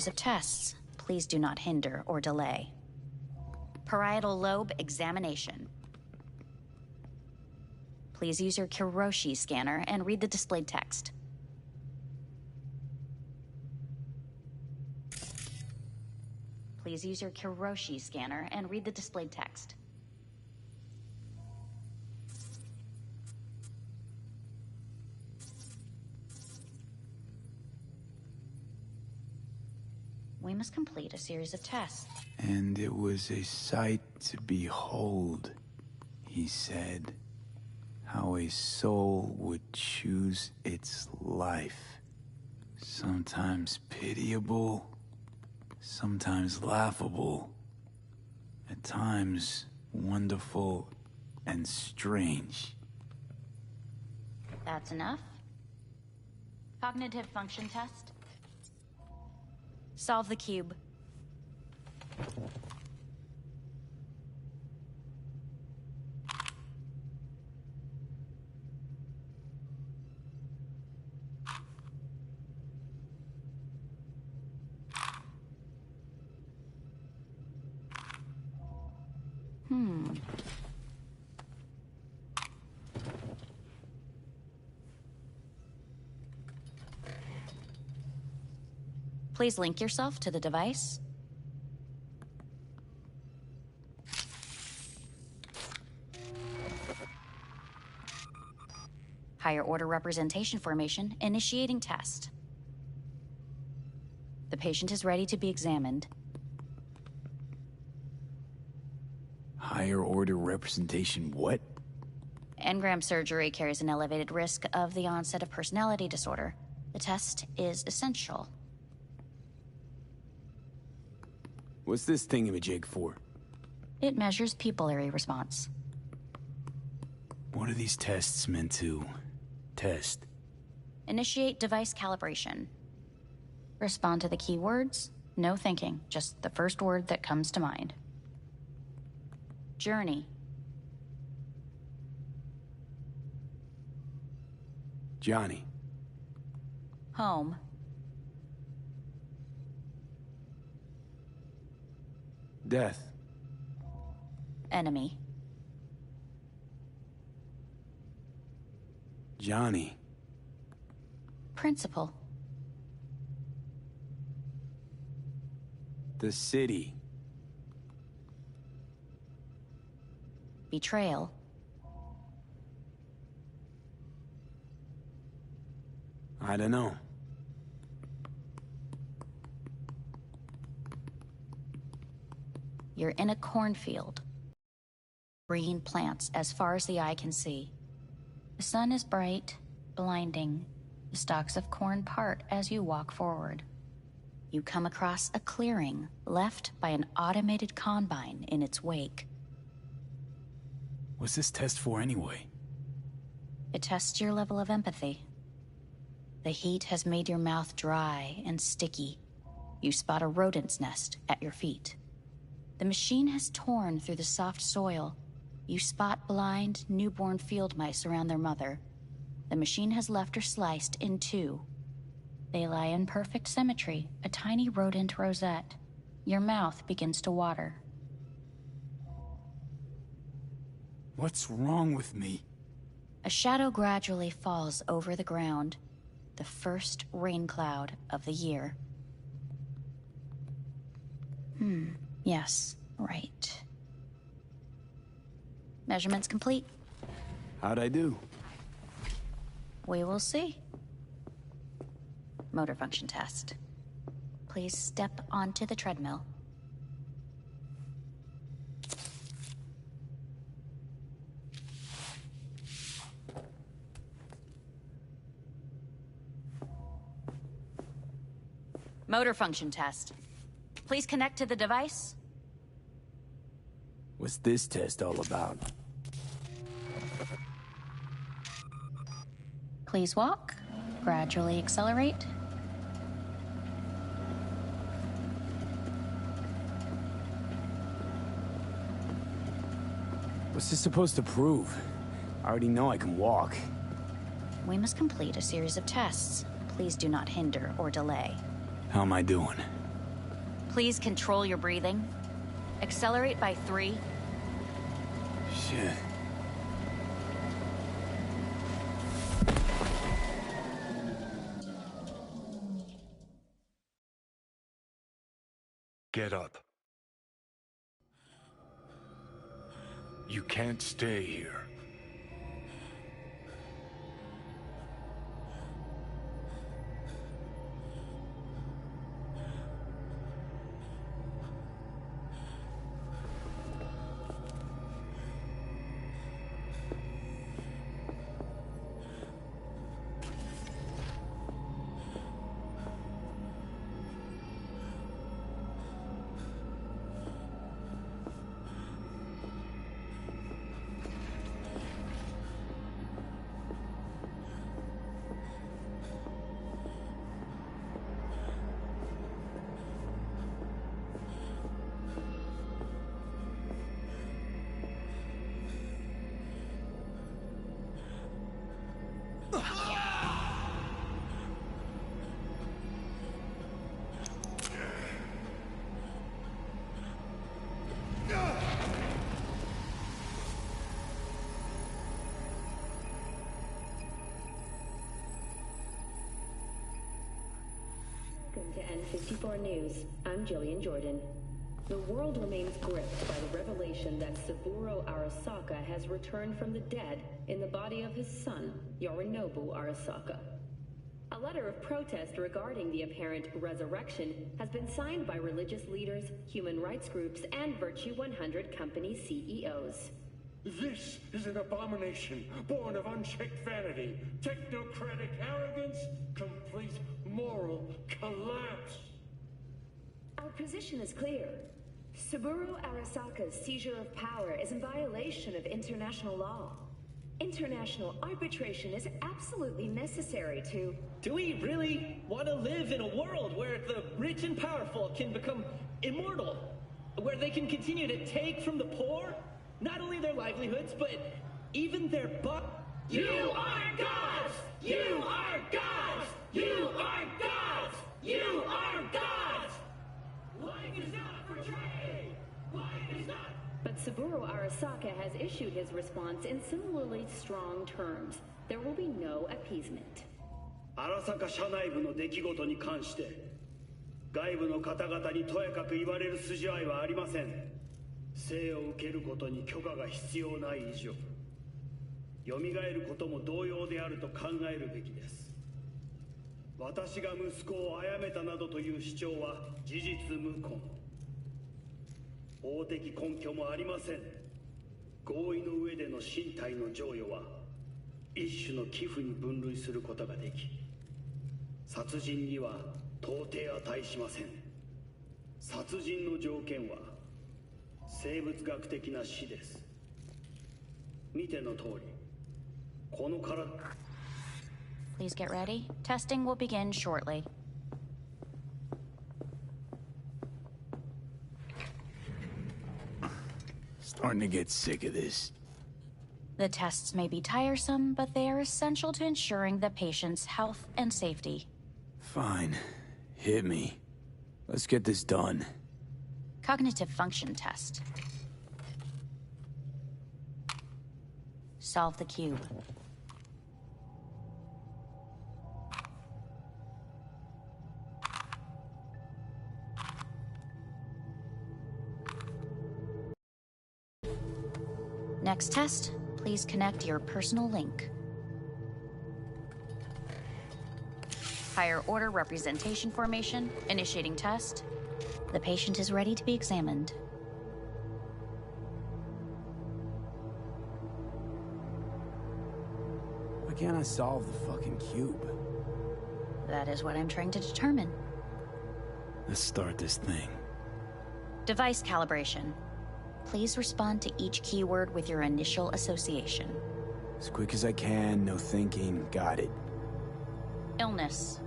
of tests. Please do not hinder or delay. Parietal lobe examination. Please use your Kiroshi scanner and read the displayed text. Please use your Kiroshi scanner and read the displayed text. We must complete a series of tests. And it was a sight to behold, he said, how a soul would choose its life. Sometimes pitiable, sometimes laughable, at times wonderful and strange. That's enough. Cognitive function test. Solve the cube. Please link yourself to the device. Higher order representation formation, initiating test. The patient is ready to be examined. Higher order representation what? Engram surgery carries an elevated risk of the onset of personality disorder. The test is essential. What's this thingamajig for? It measures pupillary response. What are these tests meant to test? Initiate device calibration. Respond to the keywords. No thinking, just the first word that comes to mind. Journey. Johnny. Home. Death. Enemy. Johnny. Principal. The city. Betrayal. I don't know. You're in a cornfield. Green plants as far as the eye can see. The sun is bright, blinding. The stalks of corn part as you walk forward. You come across a clearing left by an automated combine in its wake. What's this test for anyway? It tests your level of empathy. The heat has made your mouth dry and sticky. You spot a rodent's nest at your feet. The machine has torn through the soft soil. You spot blind, newborn field mice around their mother. The machine has left her sliced in two. They lie in perfect symmetry, a tiny rodent rosette. Your mouth begins to water. What's wrong with me? A shadow gradually falls over the ground. The first rain cloud of the year. Yes, right. Measurements complete. How'd I do? We will see. Motor function test. Please step onto the treadmill. Motor function test. Please connect to the device. What's this test all about? Please walk. Gradually accelerate. What's this supposed to prove? I already know I can walk. We must complete a series of tests. Please do not hinder or delay. How am I doing? Please control your breathing. Accelerate by 3. Shit. Get up. You can't stay here. Welcome to N54 News. I'm Jillian Jordan. The world remains gripped by the revelation that Saburo Arasaka has returned from the dead in the body of his son, Yorinobu Arasaka. A letter of protest regarding the apparent resurrection has been signed by religious leaders, human rights groups, and Virtue 100 company CEOs. This is an abomination born of unchecked vanity, technocratic arrogance, complete moral collapse. Our position is clear. Saburo Arasaka's seizure of power is in violation of international law. International arbitration is absolutely necessary to... Do we really want to live in a world where the rich and powerful can become immortal? Where they can continue to take from the poor? Not only their livelihoods, but even their You are gods! You are gods! You are gods! You are gods! Life is not portrayed! Life is not... But Saburo Arasaka has issued his response in similarly strong terms. There will be no appeasement. 荒坂社内部の出来事に関して外部の方々にとやかく言われる筋合いはありません。生を受けることに許可が必要ない以上蘇ることも同様であると考えるべきです。私が息子を殺めたなどという主張は事実無根。法的根拠もありません。合意の上での身体の贈与は一種の寄付に分類することができ、殺人には到底値しません。殺人の条件は生物学的な死です。見ての通り、この体。Please get ready. Testing will begin shortly. Starting to get sick of this. The tests may be tiresome, but they are essential to ensuring the patient's health and safety. Fine. Hit me. Let's get this done. Cognitive function test. Solve the cube. Next test, please connect your personal link. Higher order representation formation, initiating test. The patient is ready to be examined. Why can't I solve the fucking cube? That is what I'm trying to determine. Let's start this thing. Device calibration. Please respond to each keyword with your initial association. As quick as I can, no thinking. Got it. Illness.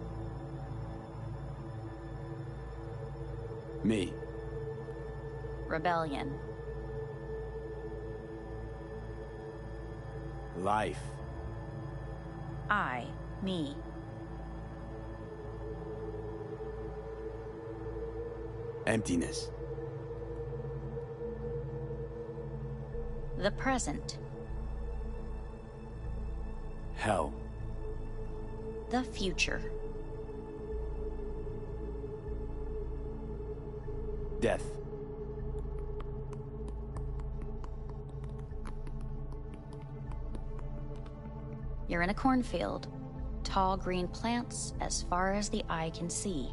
Me. Rebellion. Life. I, me. Emptiness. The present. Hell. The future. Death. You're in a cornfield. Tall green plants as far as the eye can see.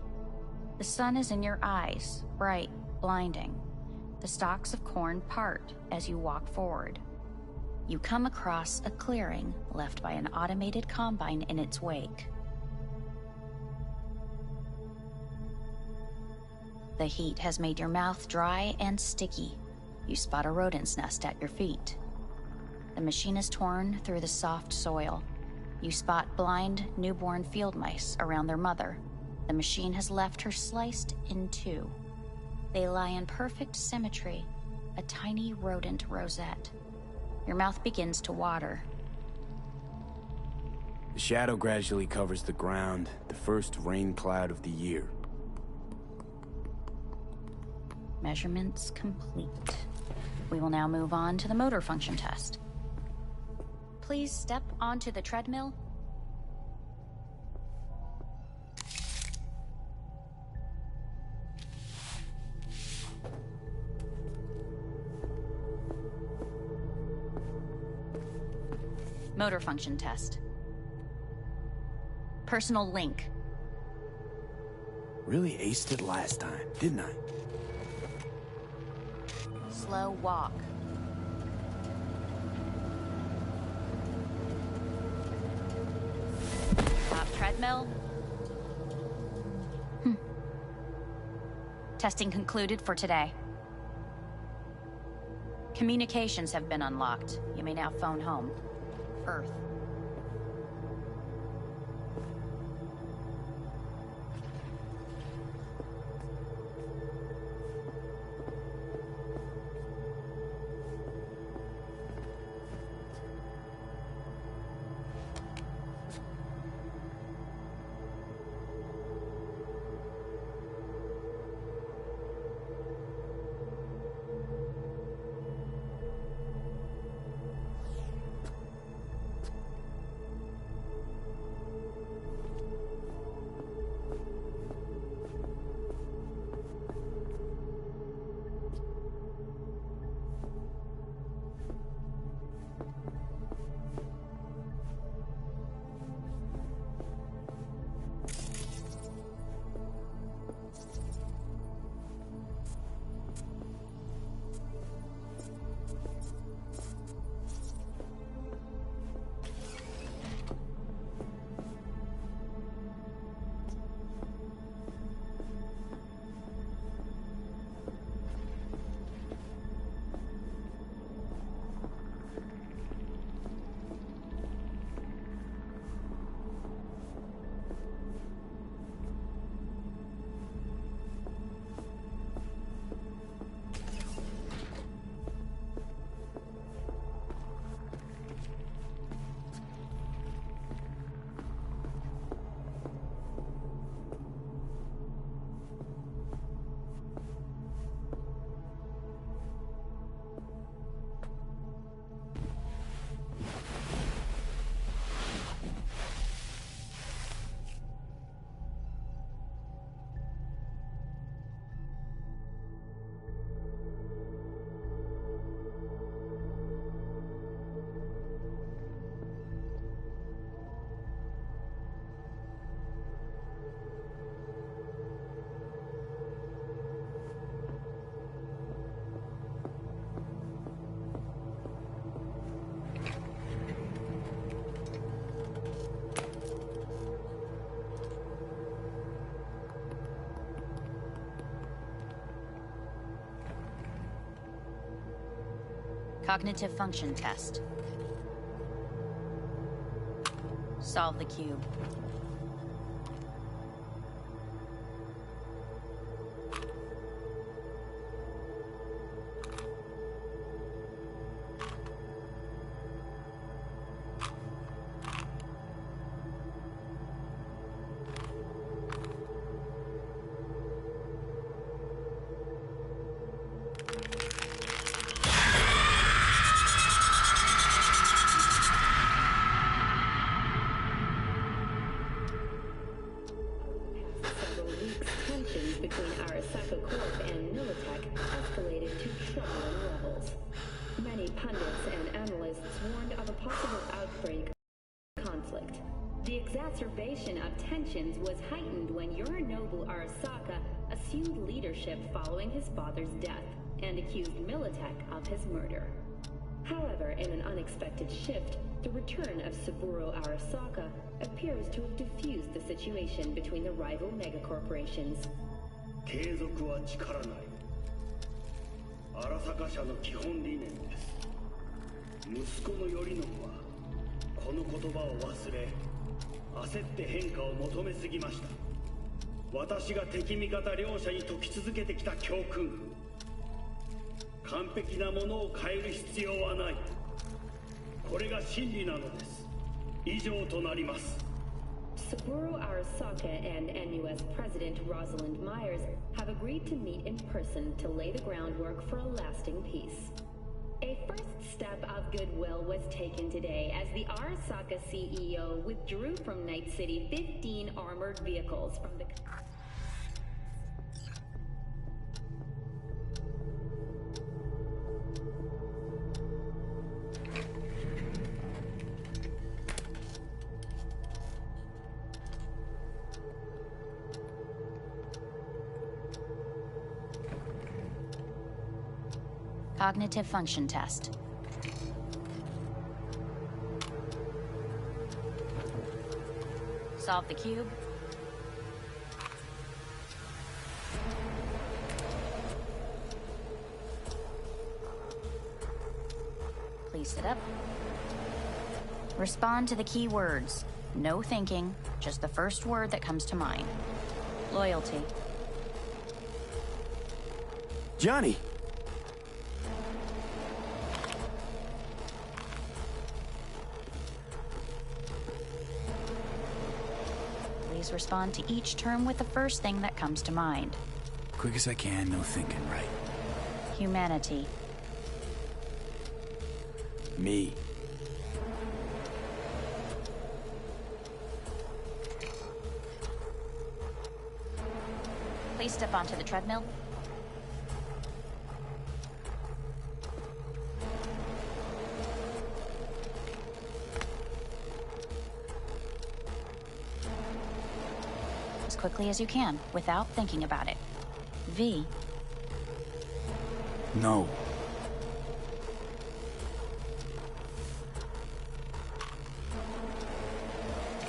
The sun is in your eyes, bright, blinding. The stalks of corn part as you walk forward. You come across a clearing left by an automated combine in its wake. The heat has made your mouth dry and sticky. You spot a rodent's nest at your feet. The machine is torn through the soft soil. You spot blind, newborn field mice around their mother. The machine has left her sliced in two. They lie in perfect symmetry, a tiny rodent rosette. Your mouth begins to water. The shadow gradually covers the ground, the first rain cloud of the year. Measurements complete. We will now move on to the motor function test. Please step onto the treadmill. Motor function test. Personal link. Really aced it last time, didn't I? Slow walk. Top treadmill. Testing concluded for today. Communications have been unlocked. You may now phone home. Earth. Cognitive function test. Solve the cube. between Arasaka Corp and Militech escalated to troubling levels. Many pundits and analysts warned of a possible outbreak of conflict. The exacerbation of tensions was heightened when Yorinobu Arasaka assumed leadership following his father's death and accused Militech of his murder. However, in an unexpected shift, the return of Saburo Arasaka appears to have diffused the situation between the rival megacorporations. 継続は力なり。荒坂社の基本理念です。息子の頼信はこの言葉を忘れ、焦って変化を求めすぎました。私が敵味方両者に説き続けてきた教訓。完璧なものを変える必要はない。これが真理なのです。以上となります。Saburo Arasaka and NUS President Rosalind Myers have agreed to meet in person to lay the groundwork for a lasting peace. A first step of goodwill was taken today as the Arasaka CEO withdrew from Night City 15 armored vehicles from the... Cognitive function test. Solve the cube. Please sit up. Respond to the key words. No thinking, just the first word that comes to mind. Loyalty. Johnny! Please respond to each term with the first thing that comes to mind. Quick as I can, no thinking, right? Humanity. Me. Please step onto the treadmill. As quickly as you can, without thinking about it. V. No.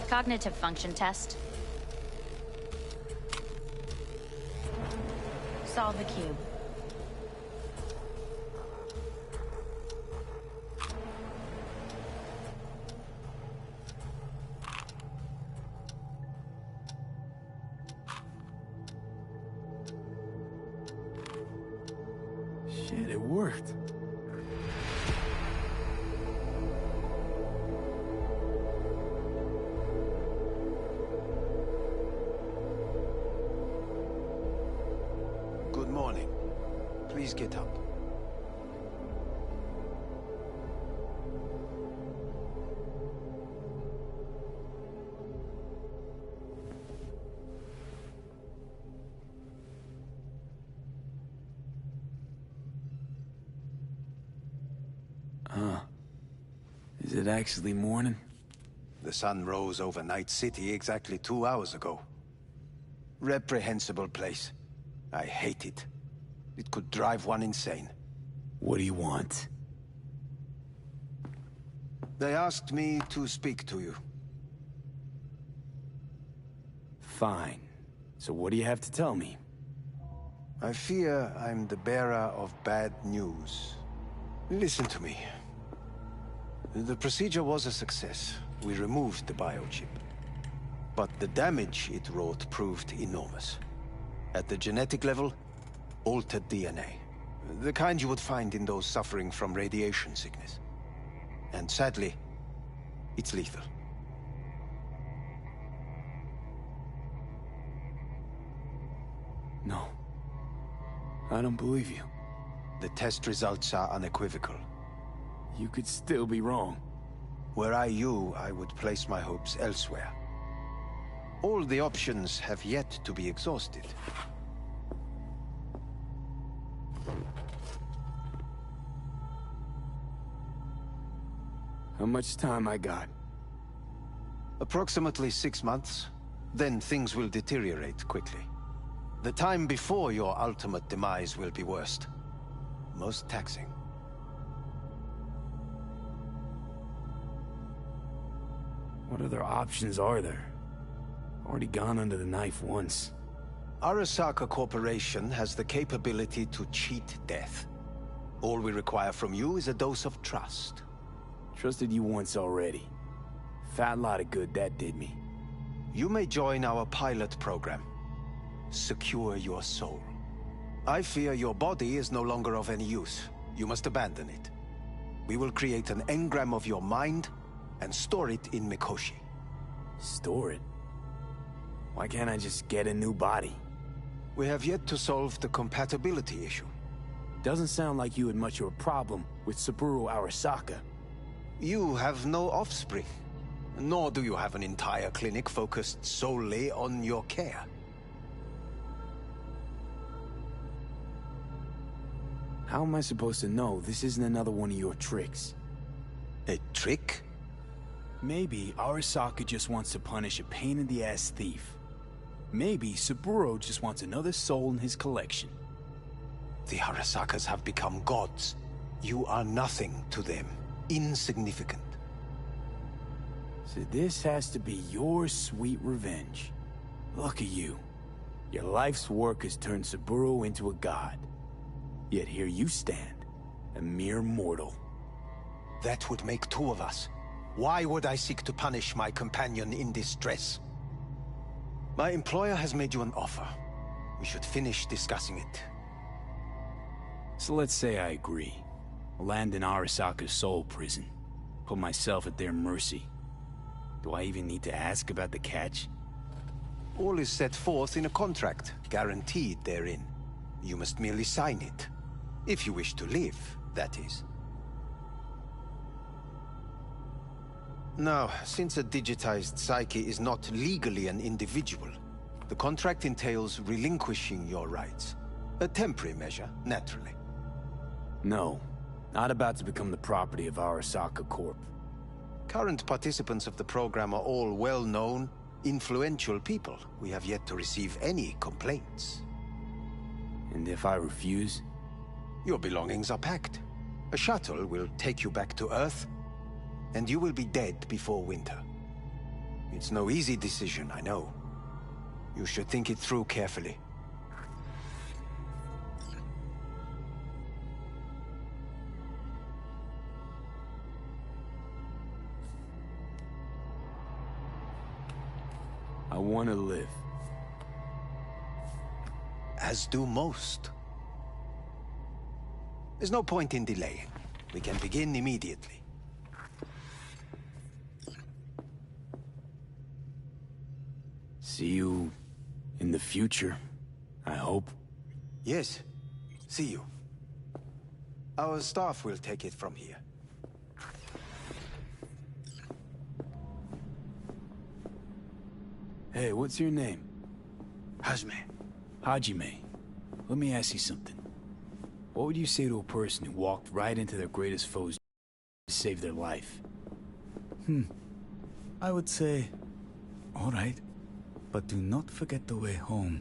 Cognitive function test. Solve the cube. Shit, it worked. Good morning. Please get up. Is it actually morning? The sun rose over Night City exactly 2 hours ago. Reprehensible place. I hate it. It could drive one insane. What do you want? They asked me to speak to you. Fine. So what do you have to tell me? I fear I'm the bearer of bad news. Listen to me. The procedure was a success. We removed the biochip. But the damage it wrought proved enormous. At the genetic level, altered DNA. The kind you would find in those suffering from radiation sickness. And sadly, it's lethal. No. I don't believe you. The test results are unequivocal. You could still be wrong. Were I you, I would place my hopes elsewhere. All the options have yet to be exhausted. How much time I got? Approximately 6 months. Then things will deteriorate quickly. The time before your ultimate demise will be worst. Most taxing. What other options are there? Already gone under the knife once. Arasaka Corporation has the capability to cheat death. All we require from you is a dose of trust. Trusted you once already. Fat lot of good that did me. You may join our pilot program. Secure your soul. I fear your body is no longer of any use. You must abandon it. We will create an engram of your mind and store it in Mikoshi. Store it? Why can't I just get a new body? We have yet to solve the compatibility issue. Doesn't sound like you had much of a problem with Saburo Arasaka. You have no offspring, nor do you have an entire clinic focused solely on your care. How am I supposed to know this isn't another one of your tricks? A trick? Maybe Arasaka just wants to punish a pain-in-the-ass thief. Maybe Saburo just wants another soul in his collection. The Arasakas have become gods. You are nothing to them. Insignificant. So this has to be your sweet revenge. Look at you. Your life's work has turned Saburo into a god. Yet here you stand, a mere mortal. That would make two of us. Why would I seek to punish my companion in distress? My employer has made you an offer. We should finish discussing it. So let's say I agree. I'll land in Arasaka's soul prison. Put myself at their mercy. Do I even need to ask about the catch? All is set forth in a contract, guaranteed therein. You must merely sign it. If you wish to live, that is. Now, since a digitized psyche is not legally an individual, the contract entails relinquishing your rights. A temporary measure, naturally. No, not about to become the property of Arasaka Corp. Current participants of the program are all well-known, influential people. We have yet to receive any complaints. And if I refuse? Your belongings are packed. A shuttle will take you back to Earth, and you will be dead before winter. It's no easy decision, I know. You should think it through carefully. I want to live. As do most. There's no point in delaying. We can begin immediately. See you in the future, I hope. Yes, see you. Our staff will take it from here. Hey, what's your name? Hajime. Hajime. Let me ask you something. What would you say to a person who walked right into their greatest foes to save their life? I would say, all right, but do not forget the way home.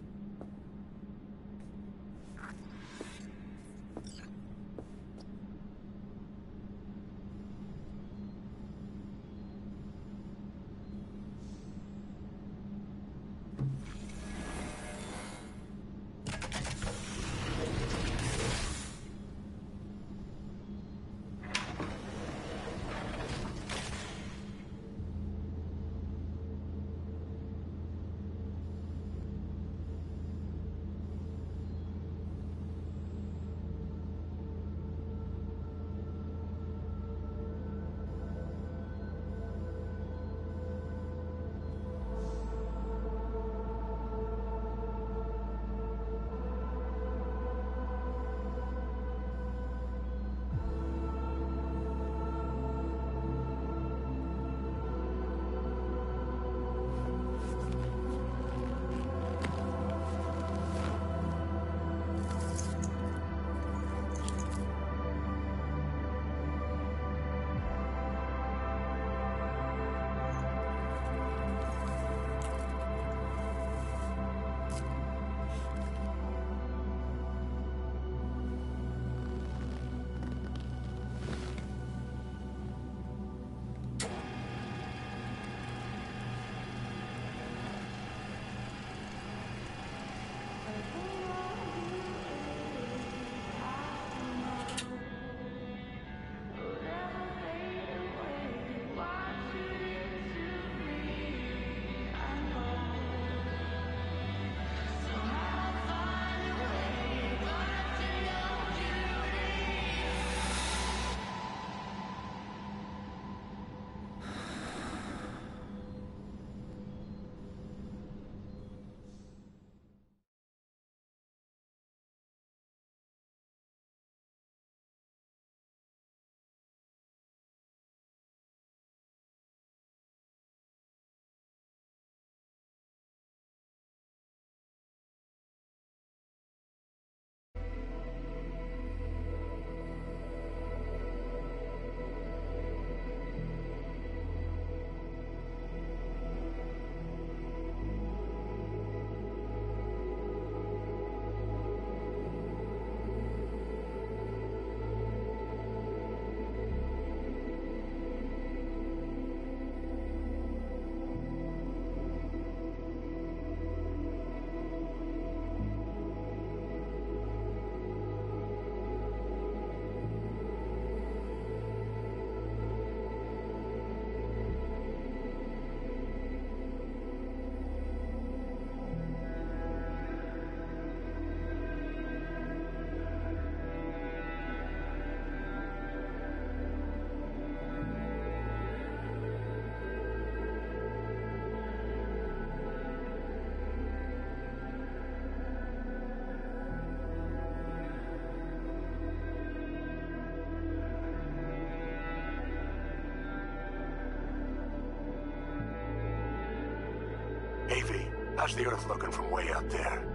How's the Earth looking from way up there?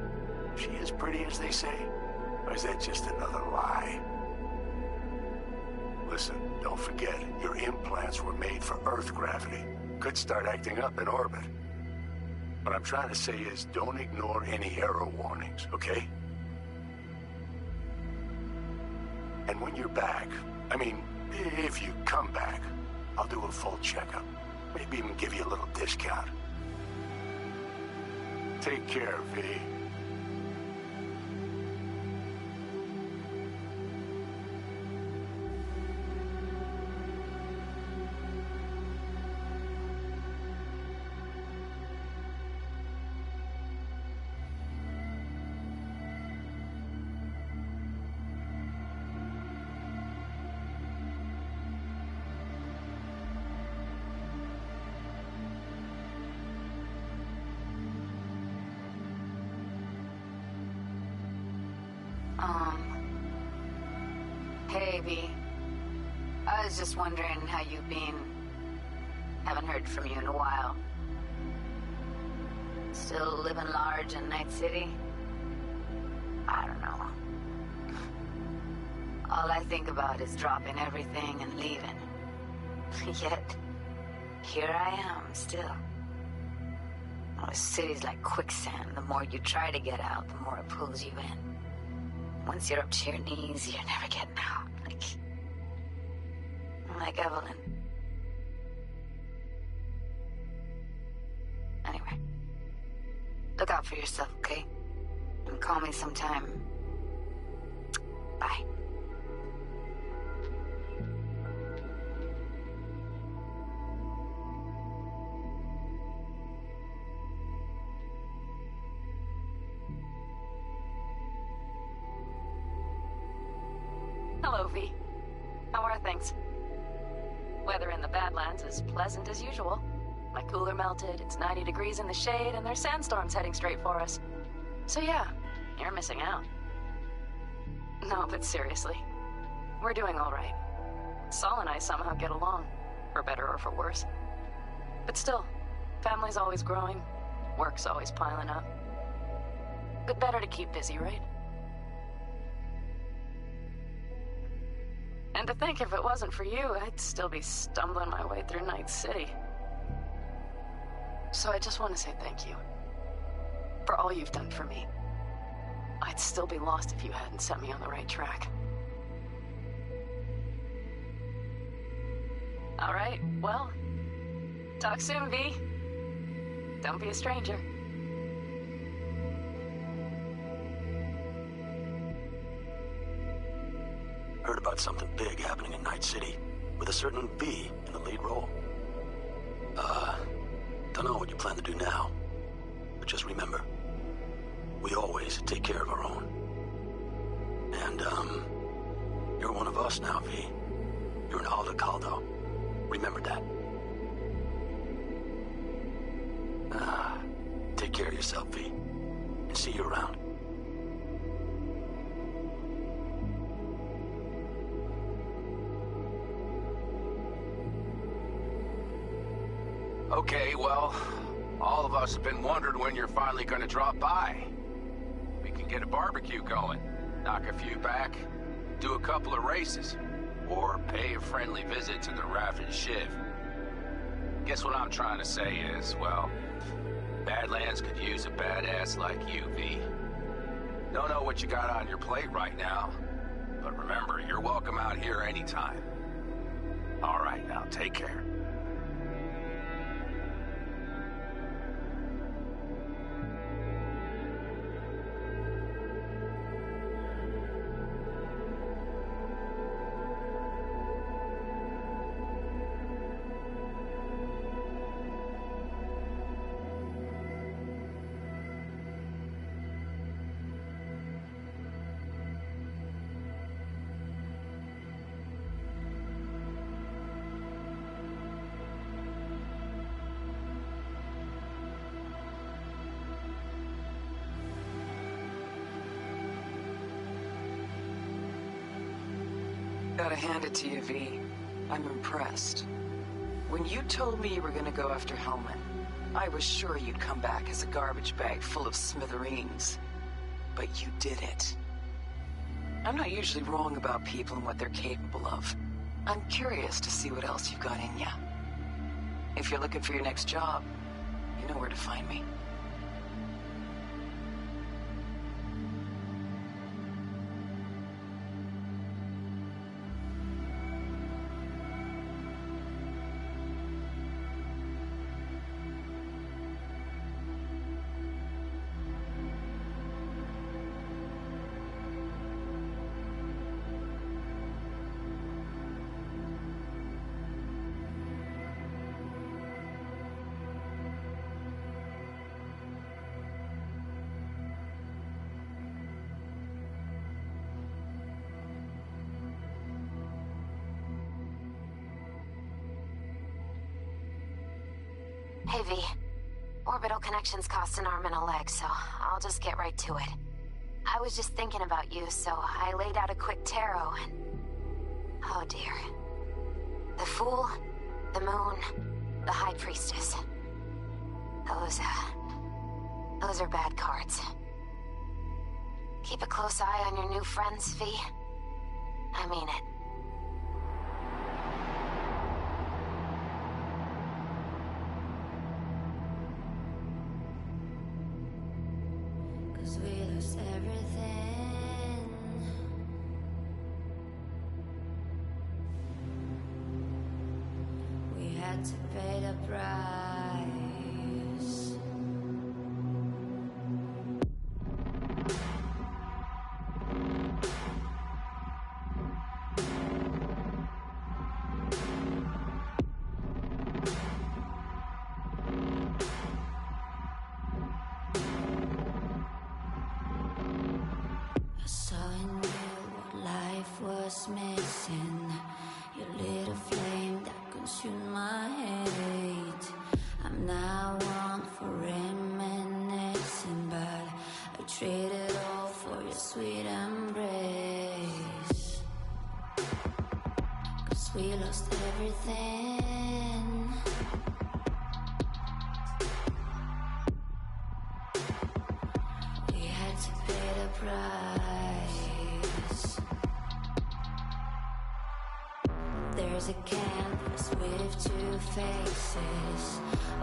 She as pretty as they say? Or is that just another lie? Listen, don't forget, your implants were made for Earth gravity. Could start acting up in orbit. What I'm trying to say is, don't ignore any error warnings, okay? And when you're back, I mean, if you come back, I'll do a full checkup. Maybe even give you a little discount. Take care, V. Hey, V. I was just wondering how you've been. Haven't heard from you in a while. Still living large in Night City? I don't know. All I think about is dropping everything and leaving. Yet, here I am, still. Oh, a city's like quicksand. The more you try to get out, the more it pulls you in. Once you're up to your knees, you're never getting out. Like Evelyn. Anyway, look out for yourself, okay? And call me sometime. Bye. Hello, V. How are things? Weather in the Badlands is pleasant as usual. My cooler melted, it's 90 degrees in the shade, and there's sandstorms heading straight for us. So yeah, you're missing out. No, but seriously, we're doing all right. Saul and I somehow get along, for better or for worse. But still, family's always growing, work's always piling up. But better to keep busy, right? And to think if it wasn't for you, I'd still be stumbling my way through Night City. So I just want to say thank you. For all you've done for me. I'd still be lost if you hadn't set me on the right track. All right, well, talk soon, V. Don't be a stranger. Heard about something big happening in Night City, with a certain V in the lead role. Don't know what you plan to do now, but just remember, we always take care of our own. And, you're one of us now, V. You're an Alda Caldo. Remember that. Take care of yourself, V, and see you around. Okay, well, all of us have been wondering when you're finally gonna drop by. We can get a barbecue going, knock a few back, do a couple of races, or pay a friendly visit to the Raft and Shiv. Guess what I'm trying to say is, well, Badlands could use a badass like you, V. Don't know what you got on your plate right now, but remember, you're welcome out here anytime. All right, now, take care. Gotta hand it to you, V. I'm impressed. When you told me you were gonna go after Hellman, I was sure you'd come back as a garbage bag full of smithereens. But you did it. I'm not usually wrong about people and what they're capable of. I'm curious to see what else you've got in ya. If you're looking for your next job, you know where to find me. Hey, V. Orbital connections cost an arm and a leg, so I'll just get right to it. I was just thinking about you, so I laid out a quick tarot and... Oh dear. The Fool, the Moon, the High Priestess. Those are bad cards. Keep a close eye on your new friends, V. I mean it. We lost everything. We had to pay the price. I saw in you what life was missing. You lit a flame that consumed my hate. I'm now one for reminiscing, but I traded all for your sweet embrace. 'Cause we lost everything. We had to pay the price. There's a canvas with two faces. A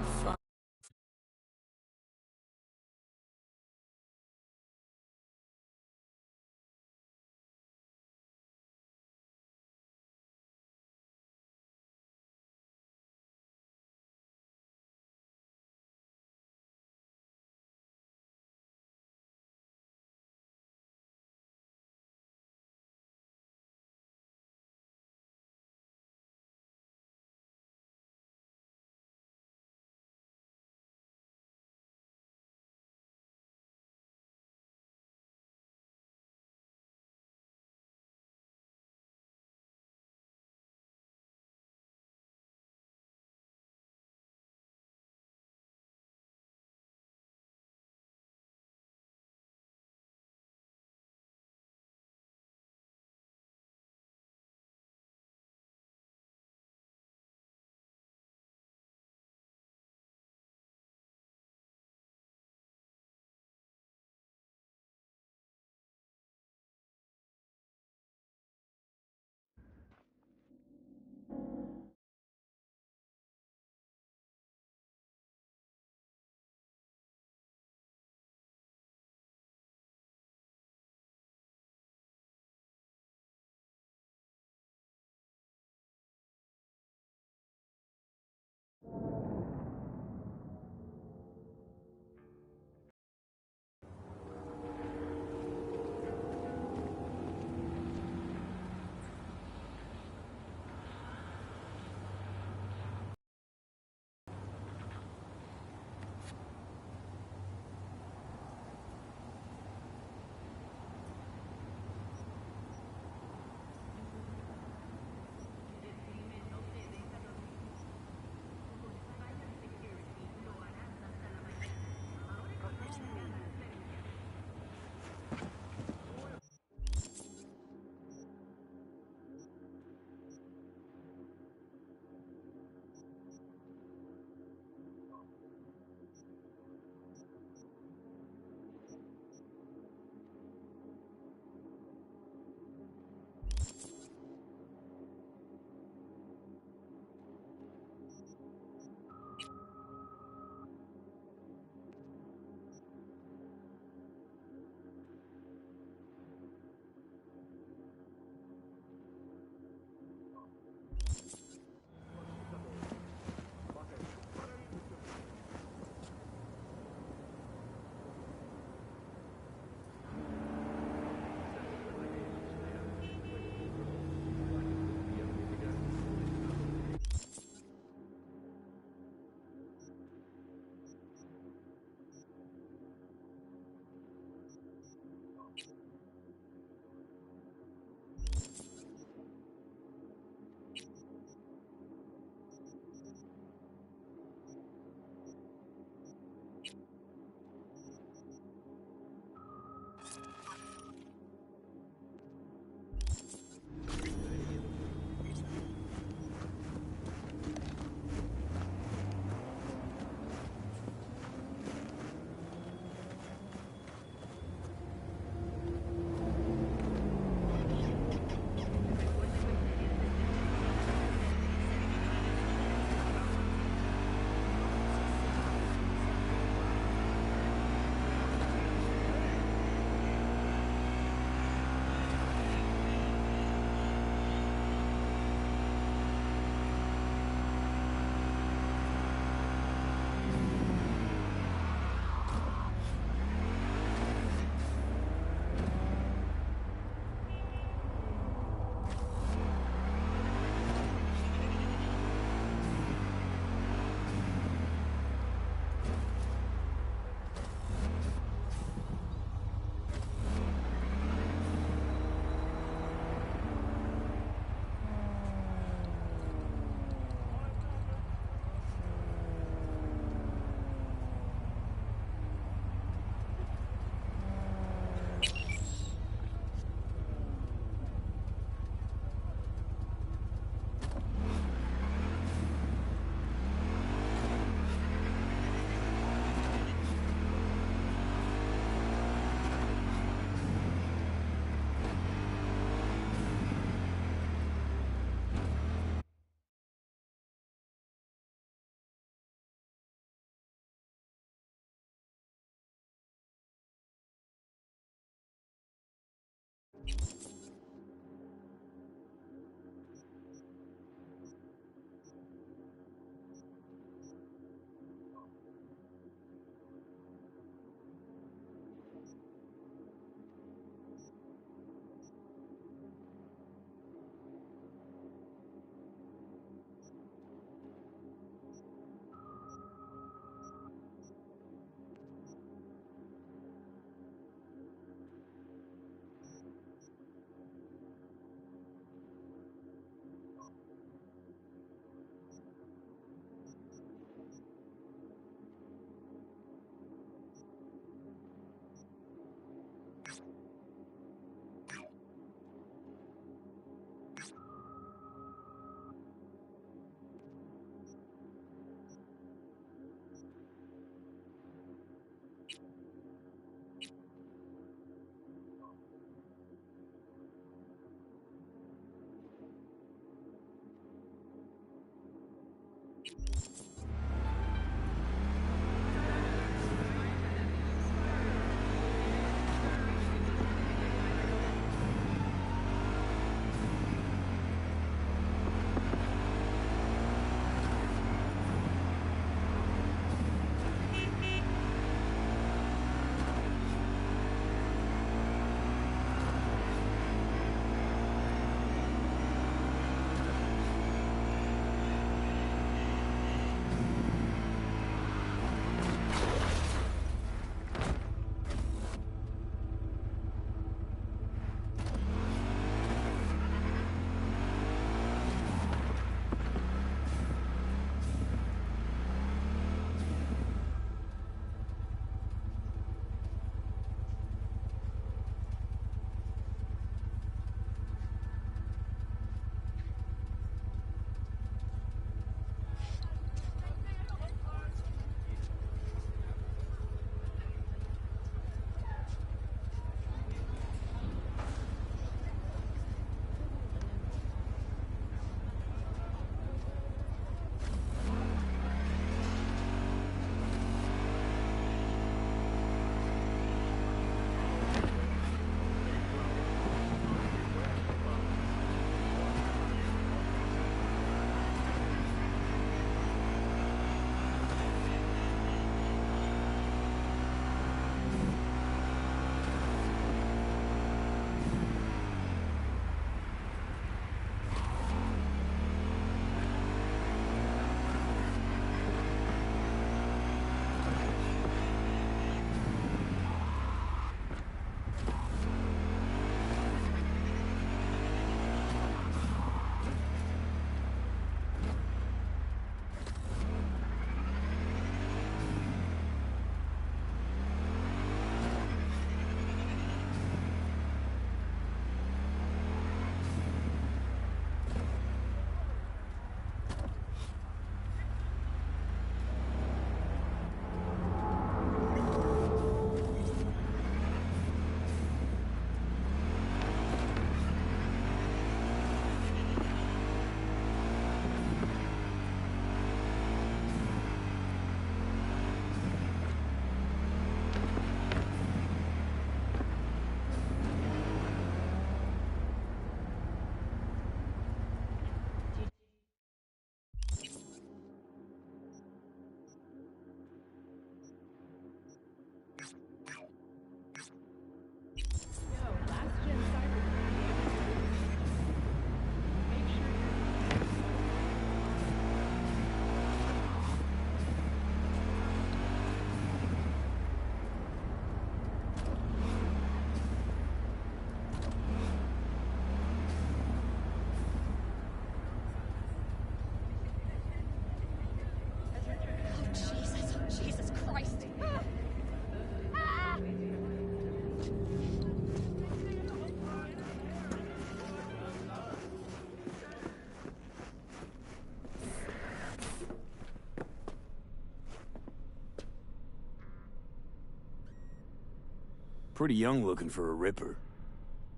Pretty young looking for a Ripper.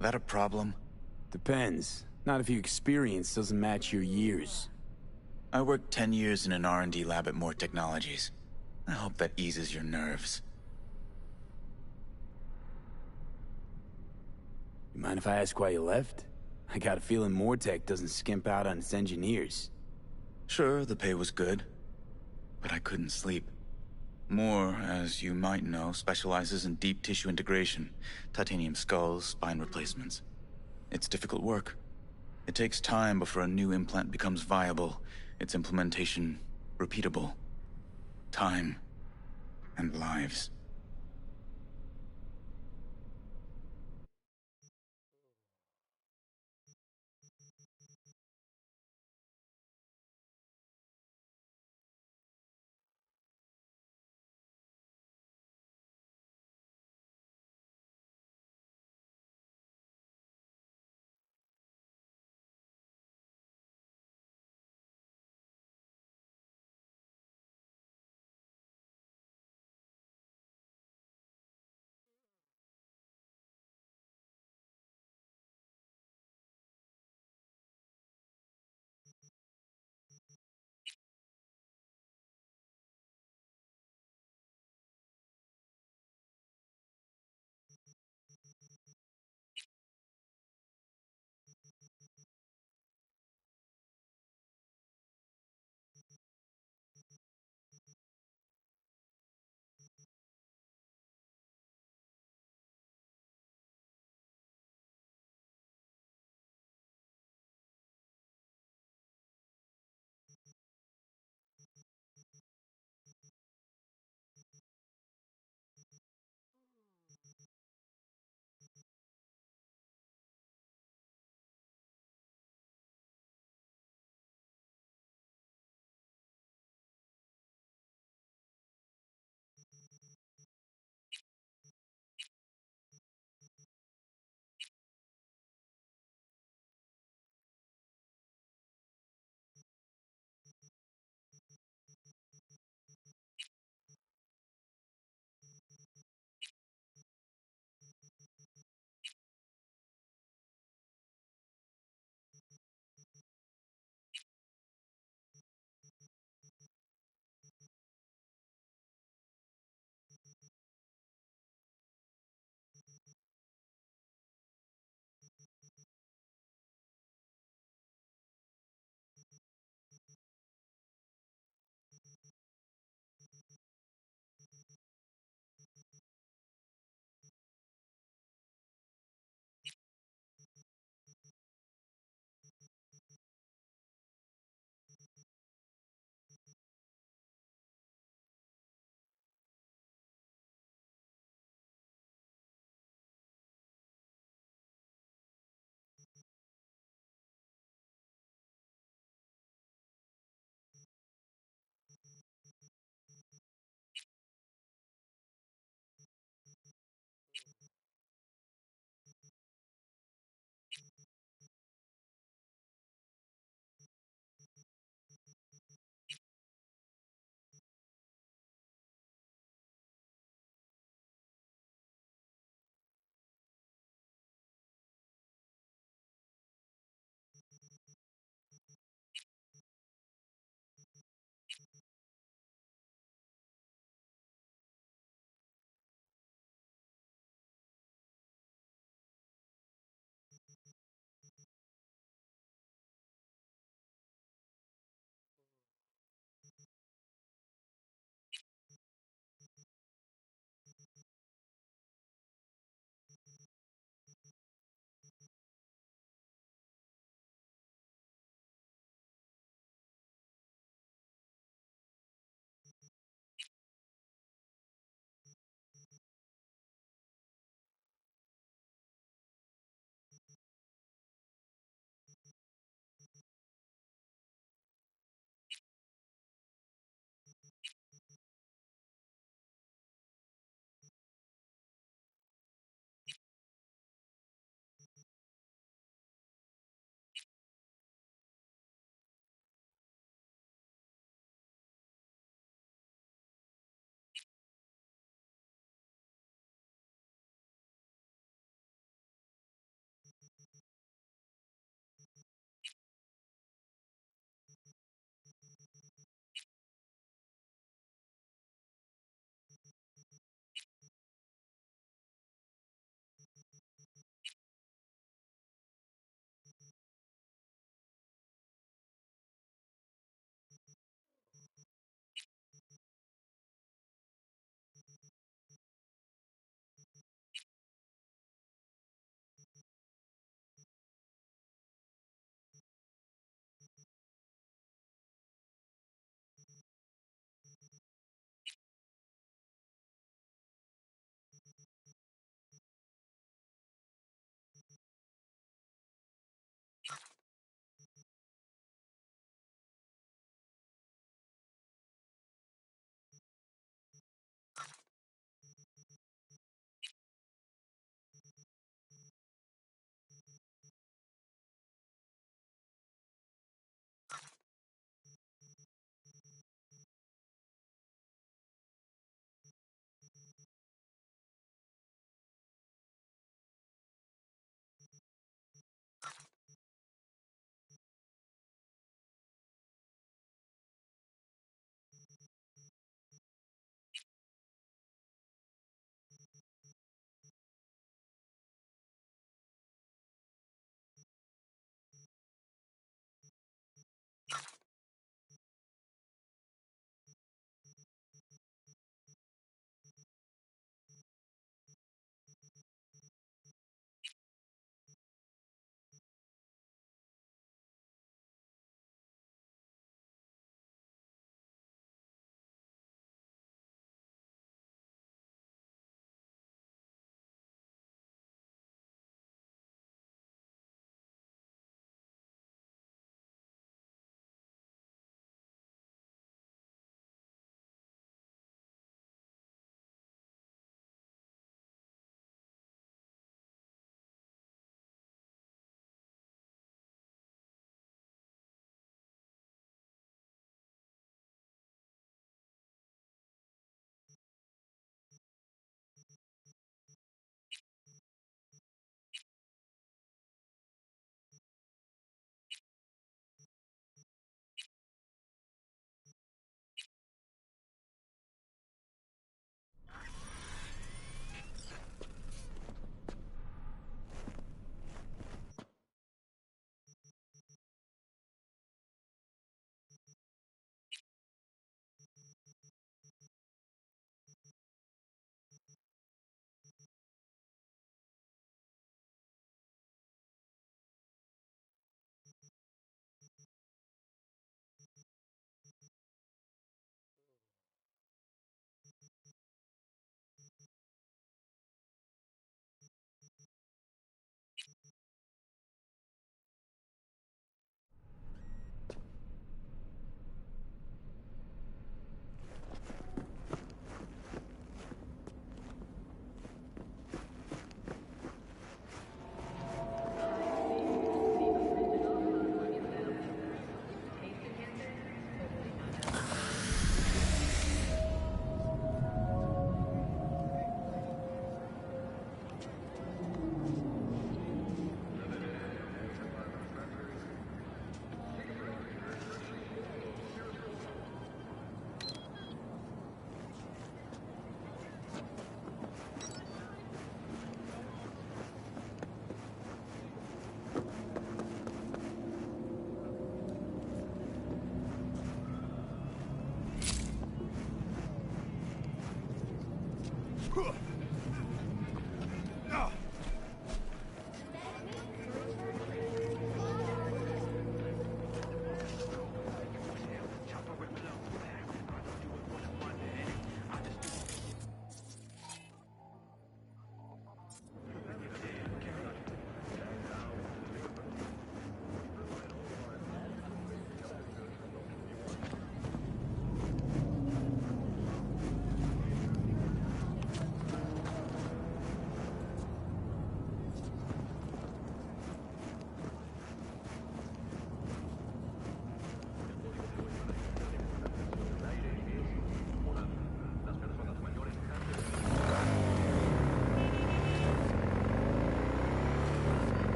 That a problem? Depends. Not if your experience doesn't match your years. I worked 10 years in an R&D lab at More Technologies. I hope that eases your nerves. You mind if I ask why you left? I got a feeling Mortech doesn't skimp out on its engineers. Sure, the pay was good, but I couldn't sleep. Moore, as you might know, specializes in deep tissue integration, titanium skulls, spine replacements. It's difficult work. It takes time before a new implant becomes viable, its implementation repeatable. Time and lives.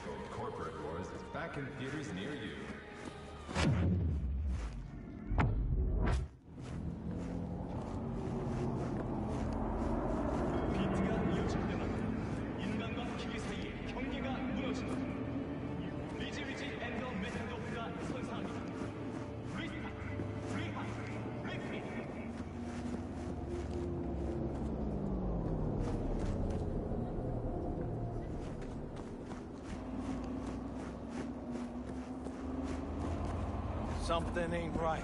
Cyberpunk Corporate Wars is back in theaters near you. 비트가 이어질 때마다 인간과 기계 사이의 경계가 무너진다. 리지리지 앤더 메센도프가 선사합니다. 리스타트, 리파트, 리필. Something ain't right.